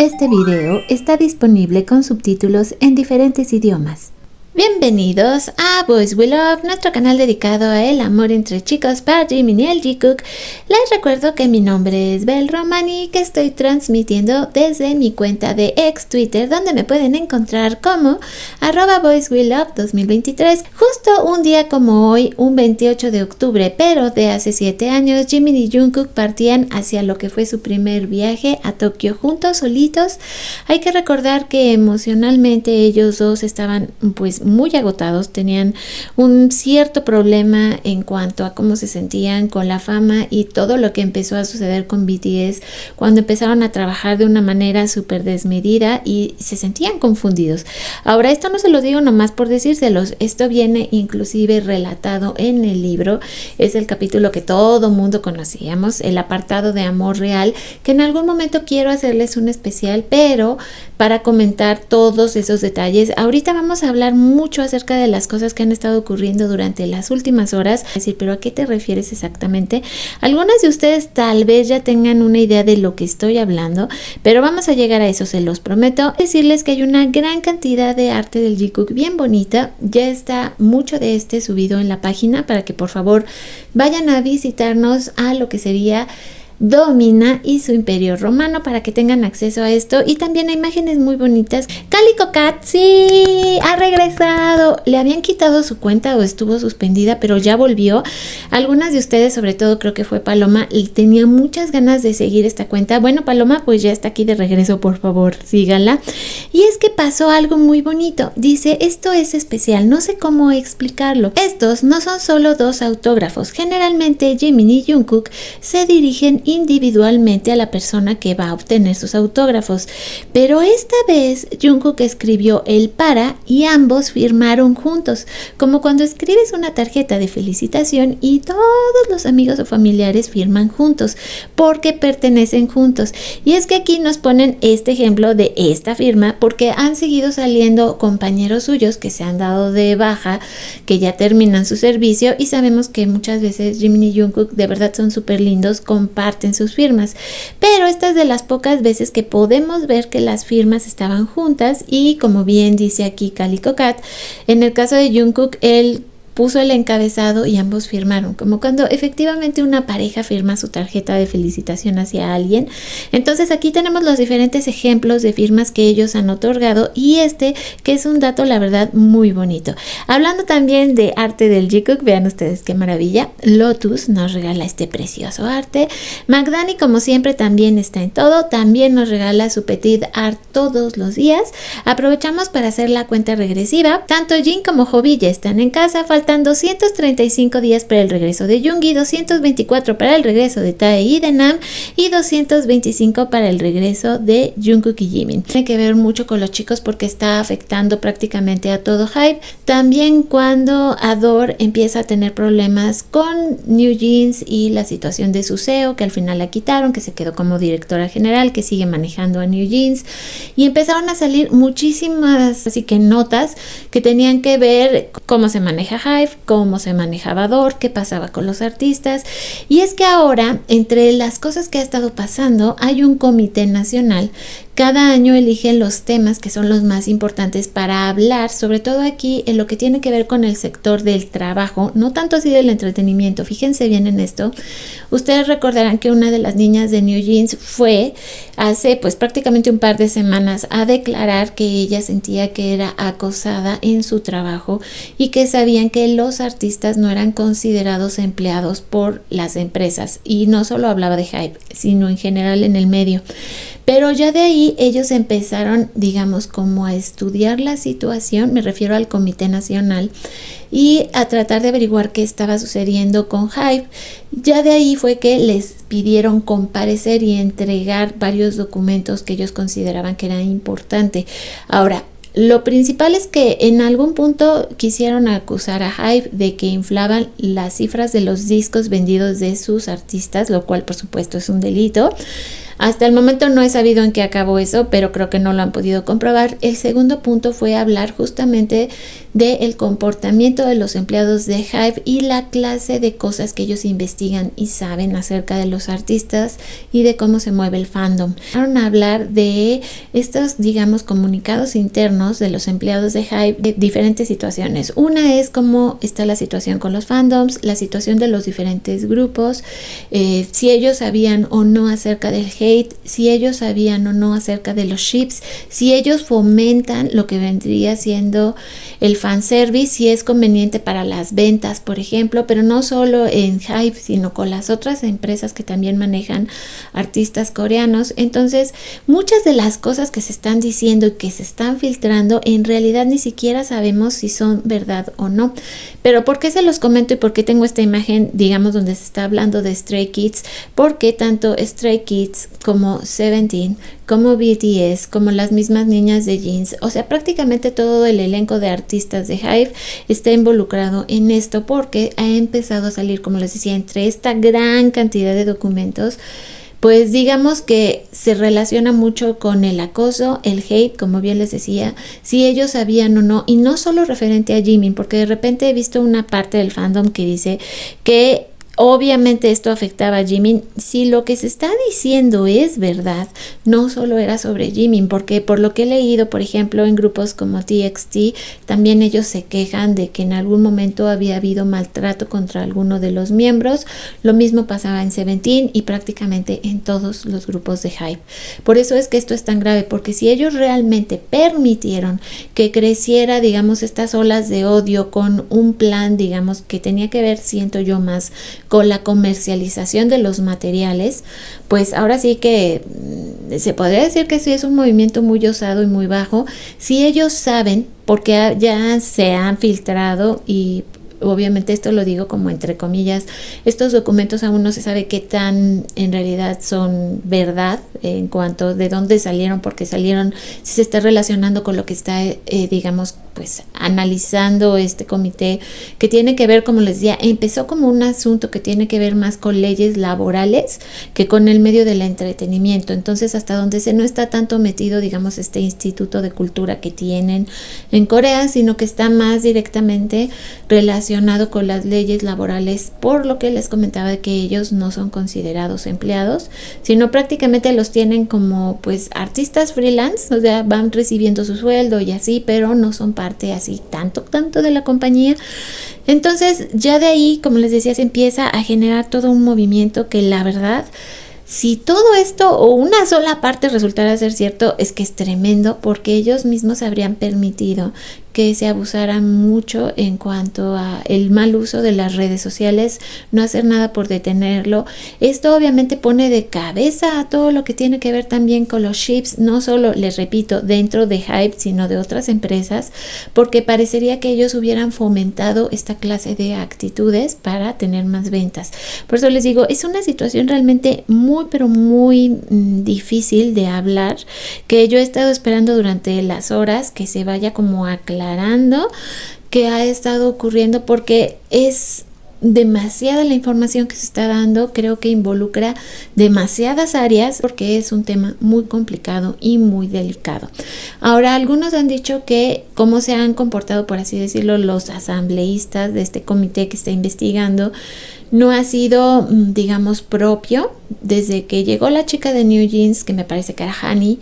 Este video está disponible con subtítulos en diferentes idiomas. Bienvenidos a Boys We Love, nuestro canal dedicado a el amor entre chicos para Jimin y el Jikook. Les recuerdo que mi nombre es Bel Roman y que estoy transmitiendo desde mi cuenta de ex Twitter, donde me pueden encontrar como @BoysWeLove2023. Justo un día como hoy, un 28 de octubre, pero de hace 7 años, Jimin y Jungkook partían hacia lo que fue su primer viaje a Tokio juntos, solitos. Hay que recordar que emocionalmente ellos dos estaban muy agotados, tenían un cierto problema en cuanto a cómo se sentían con la fama y todo lo que empezó a suceder con BTS cuando empezaron a trabajar de una manera súper desmedida y se sentían confundidos. Ahora, esto no se lo digo nomás por decírselos, esto viene inclusive relatado en el libro, es el capítulo que todo mundo conocíamos, el apartado de Amor Real, que en algún momento quiero hacerles un especial, pero para comentar todos esos detalles. Ahorita vamos a hablar mucho acerca de las cosas que han estado ocurriendo durante las últimas horas. Es decir, ¿pero a qué te refieres exactamente? Algunas de ustedes tal vez ya tengan una idea de lo que estoy hablando, pero vamos a llegar a eso, se los prometo. Decirles que hay una gran cantidad de arte del Jikook bien bonita. Ya está mucho de este subido en la página para que por favor vayan a visitarnos a lo que sería Domina y su Imperio Romano para que tengan acceso a esto, y también a imágenes muy bonitas. Calico Cat sí ha regresado, le habían quitado su cuenta o estuvo suspendida, pero ya volvió. Algunas de ustedes, sobre todo creo que fue Paloma, tenía muchas ganas de seguir esta cuenta. Bueno, Paloma pues ya está aquí de regreso, por favor síganla. Y es que pasó algo muy bonito. Dice, esto es especial, no sé cómo explicarlo. Estos no son solo dos autógrafos, generalmente Jimin y Jungkook se dirigen individualmente a la persona que va a obtener sus autógrafos, pero esta vez Jungkook escribió el para y ambos firmaron juntos, como cuando escribes una tarjeta de felicitación y todos los amigos o familiares firman juntos porque pertenecen juntos. Y es que aquí nos ponen este ejemplo de esta firma porque han seguido saliendo compañeros suyos que se han dado de baja, que ya terminan su servicio, y sabemos que muchas veces Jimin y Jungkook de verdad son súper lindos, comparten sus firmas, pero esta es de las pocas veces que podemos ver que las firmas estaban juntas. Y como bien dice aquí Calico Cat, en el caso de Jungkook, él puso el encabezado y ambos firmaron, como cuando efectivamente una pareja firma su tarjeta de felicitación hacia alguien. Entonces aquí tenemos los diferentes ejemplos de firmas que ellos han otorgado, y este que es un dato la verdad muy bonito. Hablando también de arte del Jikook, vean ustedes qué maravilla. Lotus nos regala este precioso arte. McDani, como siempre, también está en todo, también nos regala su petit art todos los días. Aprovechamos para hacer la cuenta regresiva. Tanto Jin como Jovi ya están en casa, faltan 235 días para el regreso de Yoongi, 224 para el regreso de Tae y de Nam, y 225 para el regreso de Jungkook y Jimin. Tiene que ver mucho con los chicos porque está afectando prácticamente a todo HYBE. También cuando Adore empieza a tener problemas con New Jeans y la situación de su CEO, que al final la quitaron, que se quedó como directora general, que sigue manejando a New Jeans, y empezaron a salir muchísimas así que notas que tenían que ver cómo se maneja HYBE, cómo se manejaba Adore, qué pasaba con los artistas. Y es que ahora, entre las cosas que ha estado pasando, hay un comité nacional. Cada año eligen los temas que son los más importantes para hablar, sobre todo aquí en lo que tiene que ver con el sector del trabajo, no tanto así del entretenimiento. Fíjense bien en esto. Ustedes recordarán que una de las niñas de New Jeans fue hace prácticamente un par de semanas a declarar que ella sentía que era acosada en su trabajo y que sabían que los artistas no eran considerados empleados por las empresas. Y no solo hablaba de HYBE, sino en general en el medio. Pero ya de ahí ellos empezaron, digamos, como a estudiar la situación, me refiero al Comité Nacional, y a tratar de averiguar qué estaba sucediendo con HYBE. Ya de ahí fue que les pidieron comparecer y entregar varios documentos que ellos consideraban que era importante. Ahora, lo principal es que en algún punto quisieron acusar a HYBE de que inflaban las cifras de los discos vendidos de sus artistas, lo cual por supuesto es un delito. Hasta el momento no he sabido en qué acabó eso, pero creo que no lo han podido comprobar. El segundo punto fue hablar justamente del comportamiento de los empleados de Hype y la clase de cosas que ellos investigan y saben acerca de los artistas y de cómo se mueve el fandom. Vamos a hablar de estos, digamos, comunicados internos de los empleados de Hype de diferentes situaciones. Una es cómo está la situación con los fandoms, la situación de los diferentes grupos, si ellos sabían o no acerca del hate, si ellos sabían o no acerca de los ships, si ellos fomentan lo que vendría siendo el fanservice, si es conveniente para las ventas, por ejemplo, pero no solo en Hype, sino con las otras empresas que también manejan artistas coreanos. Entonces, muchas de las cosas que se están diciendo y que se están filtrando, en realidad ni siquiera sabemos si son verdad o no. Pero ¿por qué se los comento y por qué tengo esta imagen, digamos, donde se está hablando de Stray Kids? Porque tanto Stray Kids como Seventeen, como BTS, como las mismas niñas de Jeans, o sea, prácticamente todo el elenco de artistas de Hype está involucrado en esto, porque ha empezado a salir, como les decía, entre esta gran cantidad de documentos, pues digamos que se relaciona mucho con el acoso, el hate, como bien les decía, si ellos sabían o no, y no solo referente a Jimin, porque de repente he visto una parte del fandom que dice que obviamente esto afectaba a Jimin. Si lo que se está diciendo es verdad, no solo era sobre Jimin, porque por lo que he leído, por ejemplo, en grupos como TXT, también ellos se quejan de que en algún momento había habido maltrato contra alguno de los miembros. Lo mismo pasaba en Seventeen y prácticamente en todos los grupos de Hype. Por eso es que esto es tan grave, porque si ellos realmente permitieron que creciera, digamos, estas olas de odio con un plan, digamos, que tenía que ver, siento yo, más con la comercialización de los materiales, pues ahora sí que se podría decir que sí es un movimiento muy osado y muy bajo. Si ellos saben, porque ya se han filtrado, y obviamente esto lo digo como entre comillas, estos documentos aún no se sabe qué tan en realidad son verdad en cuanto de dónde salieron, porque salieron, si se está relacionando con lo que está, digamos, pues analizando este comité, que tiene que ver, como les decía, empezó como un asunto que tiene que ver más con leyes laborales que con el medio del entretenimiento. Entonces, hasta donde se no está tanto metido, digamos, este instituto de cultura que tienen en Corea, sino que está más directamente relacionado con las leyes laborales, por lo que les comentaba de que ellos no son considerados empleados, sino prácticamente los tienen como pues artistas freelance, o sea, van recibiendo su sueldo y así, pero no son parte así tanto de la compañía. Entonces ya de ahí, como les decía, se empieza a generar todo un movimiento que la verdad, si todo esto o una sola parte resultara ser cierto, es que es tremendo, porque ellos mismos habrían permitido que se abusara mucho en cuanto a el mal uso de las redes sociales, no hacer nada por detenerlo. Esto obviamente pone de cabeza a todo lo que tiene que ver también con los ships, no solo, les repito, dentro de Hype, sino de otras empresas, porque parecería que ellos hubieran fomentado esta clase de actitudes para tener más ventas. Por eso les digo, es una situación realmente muy, pero muy difícil de hablar, que yo he estado esperando durante las horas que se vaya como aclarando que ha estado ocurriendo, porque es demasiada la información que se está dando. Creo que involucra demasiadas áreas, porque es un tema muy complicado y muy delicado. Ahora, algunos han dicho que cómo se han comportado, por así decirlo, los asambleístas de este comité que está investigando, no ha sido, digamos, propio. Desde que llegó la chica de New Jeans, que me parece que era Hani,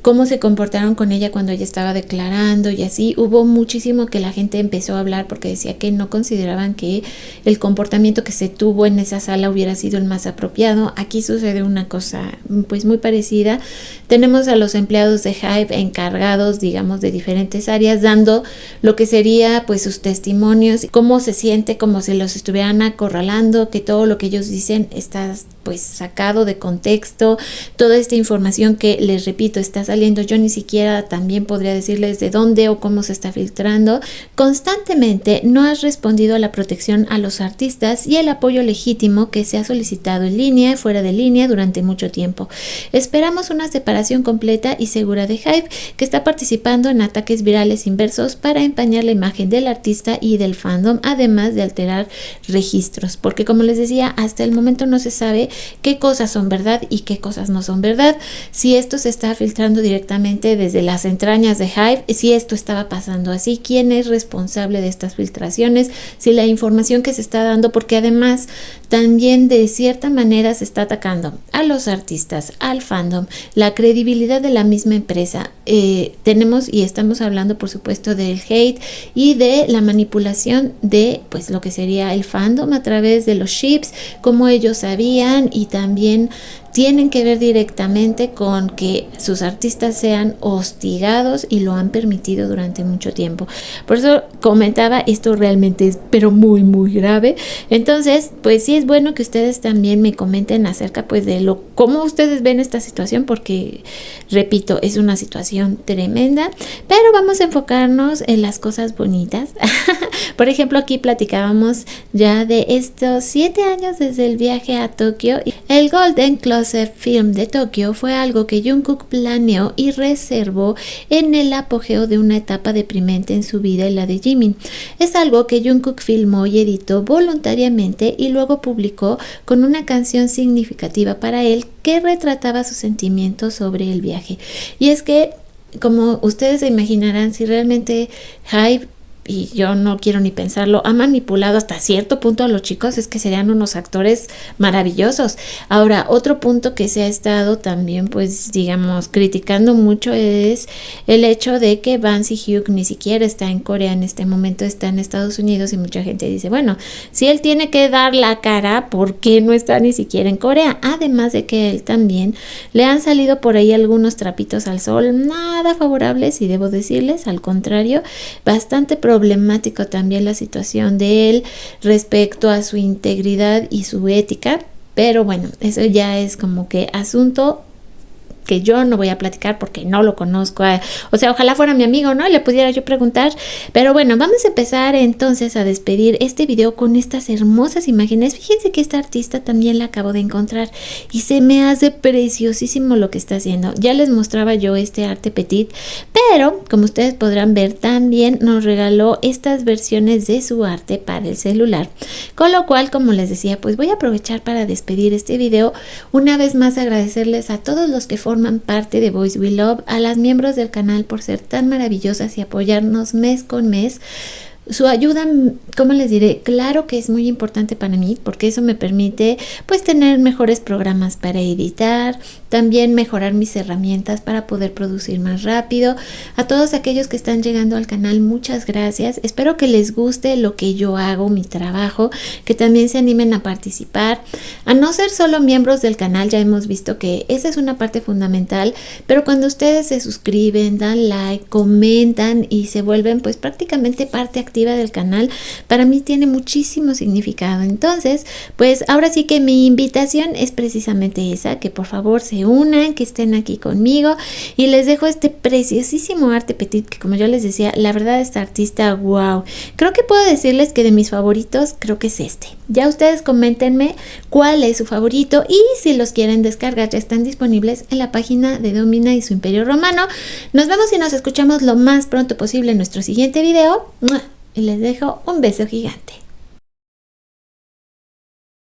cómo se comportaron con ella cuando ella estaba declarando y así, hubo muchísimo que la gente empezó a hablar, porque decía que no consideraban que el comportamiento que se tuvo en esa sala hubiera sido el más apropiado. Aquí sucede una cosa pues muy parecida. Tenemos a los empleados de Hype encargados, digamos, de diferentes áreas, dando lo que sería pues sus testimonios, cómo se siente, como si los estuvieran acorralando, que todo lo que ellos dicen está pues sacado de contexto. Toda esta información que, les repito, está saliendo, yo ni siquiera también podría decirles de dónde o cómo se está filtrando. Constantemente no has respondido a la protección a los artistas y el apoyo legítimo que se ha solicitado en línea y fuera de línea durante mucho tiempo. Esperamos una separación completa y segura de Hype, que está participando en ataques virales inversos para empañar la imagen del artista y del fandom, además de alterar registros, porque como les decía, hasta el momento no se sabe qué cosas son verdad y qué cosas no son verdad, si esto se está filtrando directamente desde las entrañas de Hive, si esto estaba pasando así, quién es responsable de estas filtraciones, si la información que se está dando, porque además también de cierta manera se está atacando a los artistas, al fandom, la credibilidad de la misma empresa. Tenemos y estamos hablando por supuesto del hate y de la manipulación de pues lo que sería el fandom a través de los ships, como ellos sabían, y también tienen que ver directamente con que sus artistas sean hostigados y lo han permitido durante mucho tiempo. Por eso comentaba, esto realmente es pero muy muy grave. Entonces pues sí es bueno que ustedes también me comenten acerca pues de cómo ustedes ven esta situación, porque repito, es una situación tremenda, pero vamos a enfocarnos en las cosas bonitas. Por ejemplo, aquí platicábamos ya de estos 7 años desde el viaje a Tokio. El Golden Closet Film de Tokio fue algo que Jungkook planeó y reservó en el apogeo de una etapa deprimente en su vida y la de Jimin. Es algo que Jungkook filmó y editó voluntariamente y luego publicó con una canción significativa para él que retrataba sus sentimientos sobre el viaje. Y es que, como ustedes se imaginarán, si realmente Hybe, y yo no quiero ni pensarlo, ha manipulado hasta cierto punto a los chicos, es que serían unos actores maravillosos. Ahora, otro punto que se ha estado también, pues digamos, criticando mucho es el hecho de que Ban Si-hyuk ni siquiera está en Corea en este momento, está en Estados Unidos, y mucha gente dice, bueno, si él tiene que dar la cara, ¿por qué no está ni siquiera en Corea? Además de que él también le han salido por ahí algunos trapitos al sol, nada favorables, y debo decirles, al contrario, bastante problemático también la situación de él respecto a su integridad y su ética, pero bueno, eso ya es como que asunto que yo no voy a platicar porque no lo conozco, o sea, ojalá fuera mi amigo, ¿no? Le pudiera yo preguntar, pero bueno, vamos a empezar entonces a despedir este video con estas hermosas imágenes. Fíjense que esta artista también la acabo de encontrar y se me hace preciosísimo lo que está haciendo. Ya les mostraba yo este arte petit, pero como ustedes podrán ver, también nos regaló estas versiones de su arte para el celular, con lo cual, como les decía, pues voy a aprovechar para despedir este video. Una vez más agradecerles a todos los que forman parte de Boys We Love, a las miembros del canal por ser tan maravillosas y apoyarnos mes con mes. Su ayuda, ¿cómo les diré? Claro que es muy importante para mí, porque eso me permite pues tener mejores programas para editar, también mejorar mis herramientas para poder producir más rápido. A todos aquellos que están llegando al canal, muchas gracias. Espero que les guste lo que yo hago, mi trabajo, que también se animen a participar, a no ser solo miembros del canal. Ya hemos visto que esa es una parte fundamental, pero cuando ustedes se suscriben, dan like, comentan y se vuelven pues prácticamente parte activa del canal, para mí tiene muchísimo significado. Entonces, pues ahora sí que mi invitación es precisamente esa, que por favor se unan, que estén aquí conmigo, y les dejo este preciosísimo arte petit, que como yo les decía, la verdad esta artista, wow, creo que puedo decirles que de mis favoritos, creo que es este. Ya ustedes coméntenme cuál es su favorito, y si los quieren descargar, ya están disponibles en la página de Domina y su Imperio Romano. Nos vemos y nos escuchamos lo más pronto posible en nuestro siguiente video. Y les dejo un beso gigante.